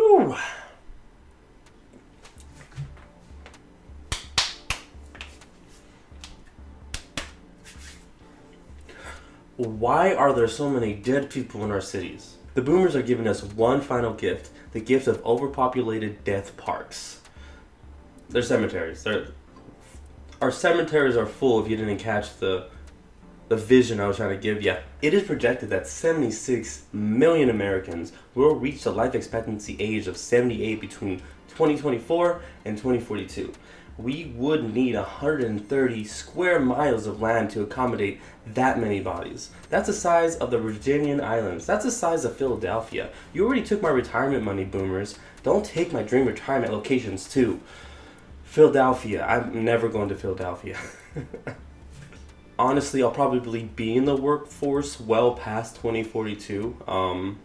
Woo! Why are there so many dead people in our cities? The boomers are giving us one final gift, the gift of overpopulated death parks. They're cemeteries. Our cemeteries are full if you didn't catch the vision I was trying to give you. It is projected that 76 million Americans will reach the life expectancy age of 78 between 2024 and 2042. We would need 130 square miles of land to accommodate that many bodies. That's the size of the Virginian Islands. That's the size of Philadelphia. You already took my retirement money, boomers. Don't take my dream retirement locations too. Philadelphia. I'm never going to Philadelphia. Honestly, I'll probably be in the workforce well past 2042.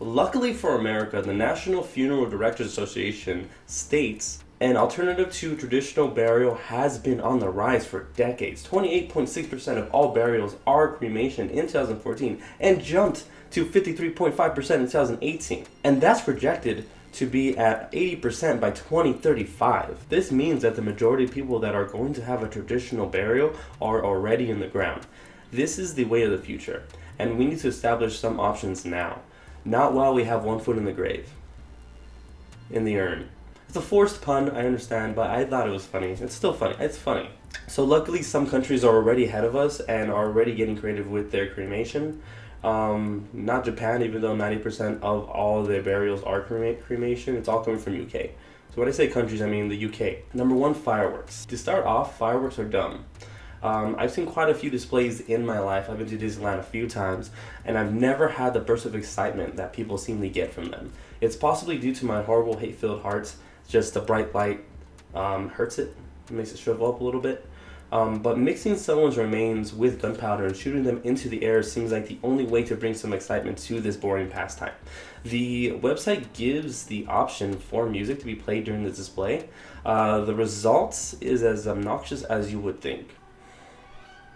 Luckily for America, the National Funeral Directors Association states an alternative to traditional burial has been on the rise for decades. 28.6% of all burials are cremation in 2014 and jumped to 53.5% in 2018. And that's projected to be at 80% by 2035. This means that the majority of people that are going to have a traditional burial are already in the ground. This is the way of the future, and we need to establish some options now, not while we have one foot in the grave. In the urn. It's a forced pun, I understand, but I thought it was funny. It's still funny. It's funny. So luckily some countries are already ahead of us and are already getting creative with their cremation. Not Japan, even though 90% of all their burials are cremation. It's all coming from UK. So when I say countries, I mean the UK. Number one, fireworks. To start off, fireworks are dumb. I've seen quite a few displays in my life. I've been to Disneyland a few times, and I've never had the burst of excitement that people seemingly get from them. It's possibly due to my horrible, hate-filled heart. Just the bright light hurts it. It makes it shrivel up a little bit. But mixing someone's remains with gunpowder and shooting them into the air seems like the only way to bring some excitement to this boring pastime. The website gives the option for music to be played during the display. The result is as obnoxious as you would think.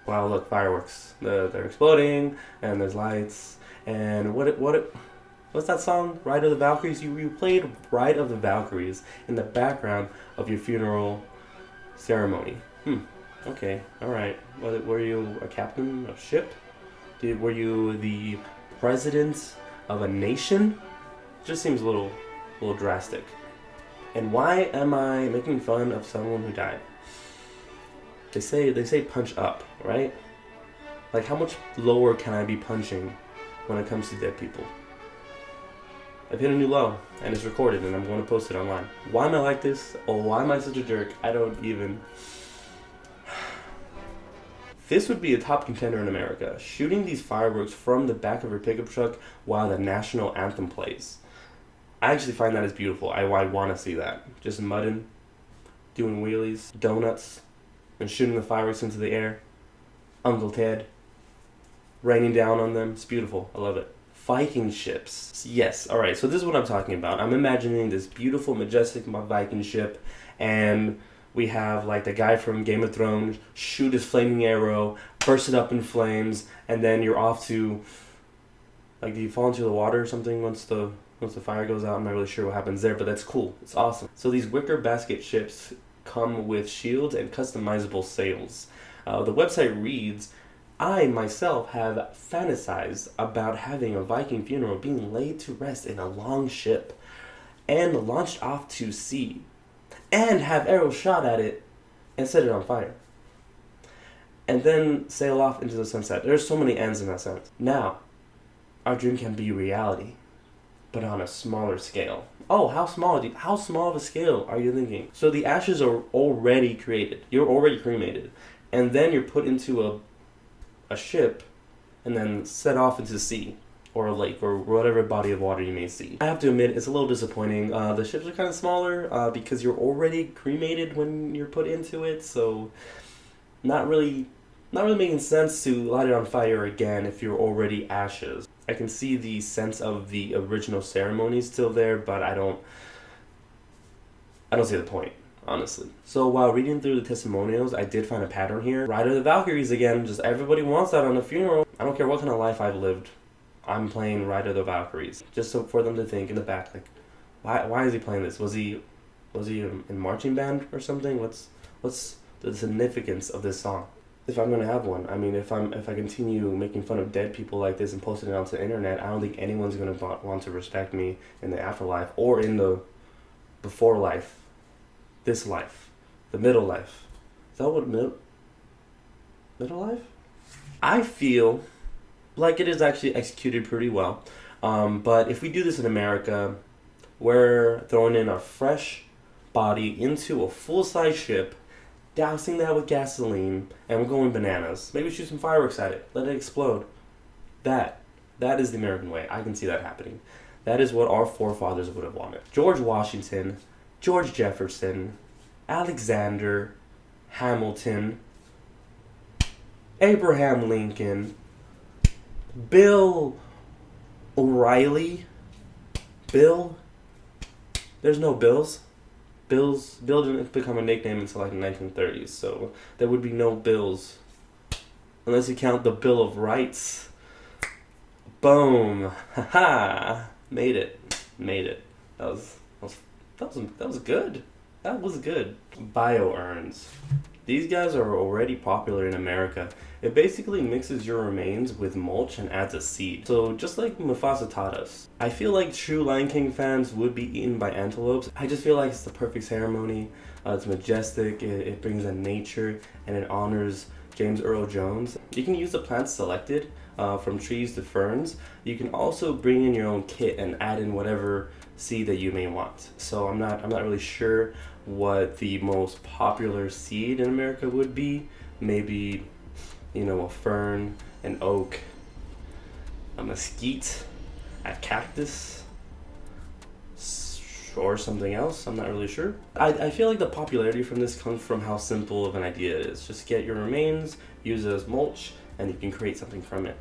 Wow, look, fireworks. They're exploding, and there's lights. And what's that song? Ride of the Valkyries? You played Ride of the Valkyries in the background of your funeral ceremony. Okay, alright. Were you a captain of a ship? Were you the president of a nation? Just seems a little drastic. And why am I making fun of someone who died? They say punch up, right? Like, how much lower can I be punching when it comes to dead people? I've hit a new low, and it's recorded, and I'm going to post it online. Why am I like this? Or why am I such a jerk? I don't even... This would be a top contender in America, shooting these fireworks from the back of your pickup truck while the national anthem plays. I actually find that as beautiful. I want to see that. Just mudding, doing wheelies, donuts, and shooting the fireworks into the air. Uncle Ted, raining down on them. It's beautiful. I love it. Viking ships. Yes, alright, so this is what I'm talking about. I'm imagining this beautiful, majestic Viking ship, and we have like the guy from Game of Thrones shoot his flaming arrow, burst it up in flames, and then you're off to, like, do you fall into the water or something once the fire goes out? I'm not really sure what happens there, but that's cool. It's awesome. So these wicker basket ships come with shields and customizable sails. The website reads, I myself have fantasized about having a Viking funeral being laid to rest in a long ship and launched off to sea and have arrows shot at it and set it on fire. And then sail off into the sunset. There's so many ends in that sentence. Now, our dream can be reality, but on a smaller scale. Oh, how small of a scale are you thinking? So the ashes are already created. You're already cremated. And then you're put into a ship and then set off into the sea or a lake or whatever body of water you may see. I have to admit, it's a little disappointing. The ships are kind of smaller because you're already cremated when you're put into it, so not really making sense to light it on fire again if you're already ashes. I can see the sense of the original ceremony still there, but I don't see the point, honestly. So while reading through the testimonials, I did find a pattern here. Ride of the Valkyries again, just everybody wants that on a funeral. I don't care what kind of life I've lived. I'm playing Ride of the Valkyries, just so for them to think in the back, like, why is he playing this? Was he in marching band or something? What's the significance of this song? If I'm gonna have one, I mean, if I continue making fun of dead people like this and posting it onto the internet, I don't think anyone's gonna want to respect me in the afterlife or in the before life, this life, the middle life. Is that what middle life? I feel like it is actually executed pretty well, but if we do this in America, we're throwing in a fresh body into a full-size ship, dousing that with gasoline, and we're going bananas. Maybe shoot some fireworks at it. Let it explode. That is the American way. I can see that happening. That is what our forefathers would have wanted. George Washington, George Jefferson, Alexander Hamilton, Abraham Lincoln, Bill O'Reilly. There's no Bills. Bill didn't become a nickname until like the 1930s, so there would be no Bills unless you count the Bill of Rights. Boom! Haha! Made it. That was good. That was good. Urns. These guys are already popular in America. It basically mixes your remains with mulch and adds a seed. So just like Mufasa taught us. I feel like true Lion King fans would be eaten by antelopes. I just feel like it's the perfect ceremony. It's majestic, it brings in nature, and it honors James Earl Jones. You can use the plants selected from trees to ferns. You can also bring in your own kit and add in whatever seed that you may want. So I'm not really sure what the most popular seed in America would be. Maybe, a fern, an oak, a mesquite, a cactus, or something else. I'm not really sure. I feel like the popularity from this comes from how simple of an idea it is. Just get your remains, use it as mulch, and you can create something from it.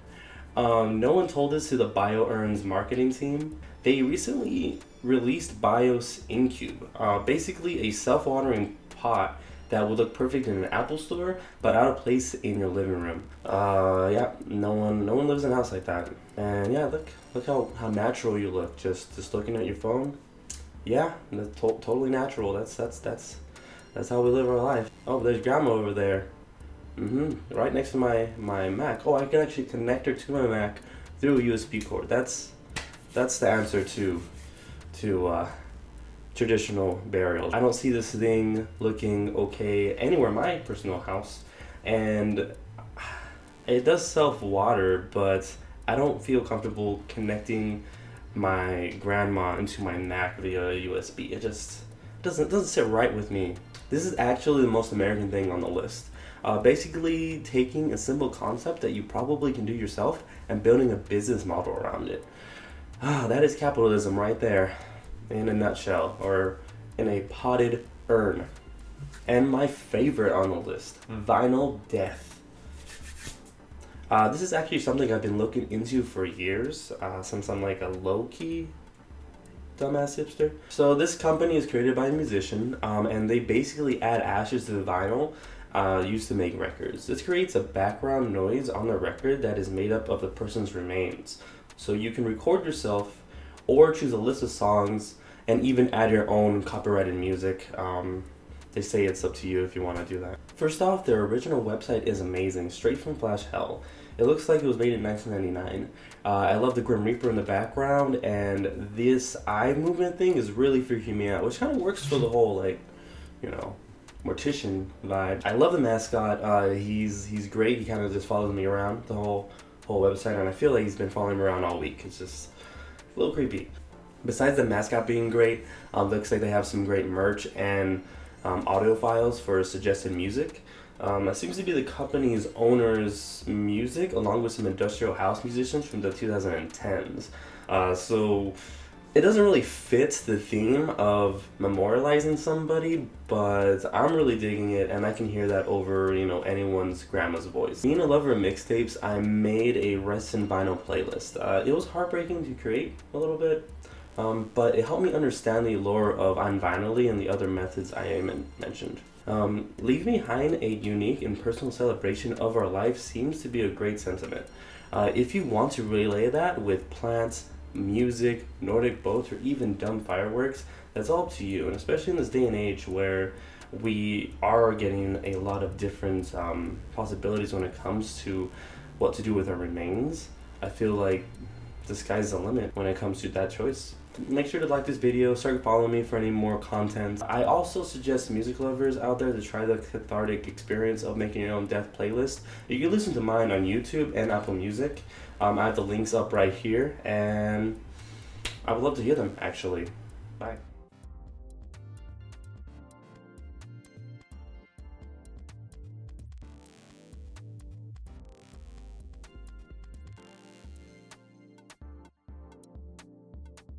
No one told this to the Urns marketing team. They recently released Bios Incube, basically a self-watering pot that would look perfect in an Apple store, but out of place in your living room. No one lives in a house like that. And yeah, look how natural you look. Just looking at your phone. Yeah, that's totally natural. That's how we live our life. Oh, there's Grandma over there. Right next to my Mac. Oh, I can actually connect her to my Mac through a USB cord. That's the answer to traditional burials. I don't see this thing looking okay anywhere in my personal house, and it does self-water, but I don't feel comfortable connecting my grandma into my Mac via USB. It just doesn't sit right with me. This is actually the most American thing on the list. Basically taking a simple concept that you probably can do yourself and building a business model around it. That is capitalism right there, in a nutshell, or in a potted urn. And my favorite on the list, vinyl death. This is actually something I've been looking into for years, since I'm like a low-key dumbass hipster. So this company is created by a musician, and they basically add ashes to the vinyl used to make records. This creates a background noise on the record that is made up of the person's remains. So you can record yourself or choose a list of songs and even add your own copyrighted music. They say it's up to you if you want to do that. First off, their original website is amazing, straight from Flash Hell. It looks like it was made in 1999. I love the Grim Reaper in the background, and this eye movement thing is really freaking me out, which kind of works for the whole, mortician vibe. I love the mascot. He's great. He kind of just follows me around the whole website, and I feel like he's been following me around all week. It's just a little creepy. Besides the mascot being great, looks like they have some great merch and audio files for suggested music. That seems to be the company's owner's music, along with some industrial house musicians from the 2010s. So it doesn't really fit the theme of memorializing somebody, but I'm really digging it, and I can hear that over, anyone's grandma's voice. Being a lover of mixtapes, I made a Rest in Vinyl playlist. It was heartbreaking to create a little bit, but it helped me understand the lore of Unvinally and the other methods I mentioned. Leave behind a unique and personal celebration of our life seems to be a great sentiment. If you want to relay that with plants, music, Nordic boats, or even dumb fireworks, that's all up to you. And especially in this day and age where we are getting a lot of different possibilities when it comes to what to do with our remains, I feel like the sky's the limit when it comes to that choice. Make sure to like this video, start following me for any more content. I also suggest music lovers out there to try the cathartic experience of making your own death playlist. You can listen to mine on YouTube and Apple Music. I have the links up right here, and I would love to hear them, actually. Bye.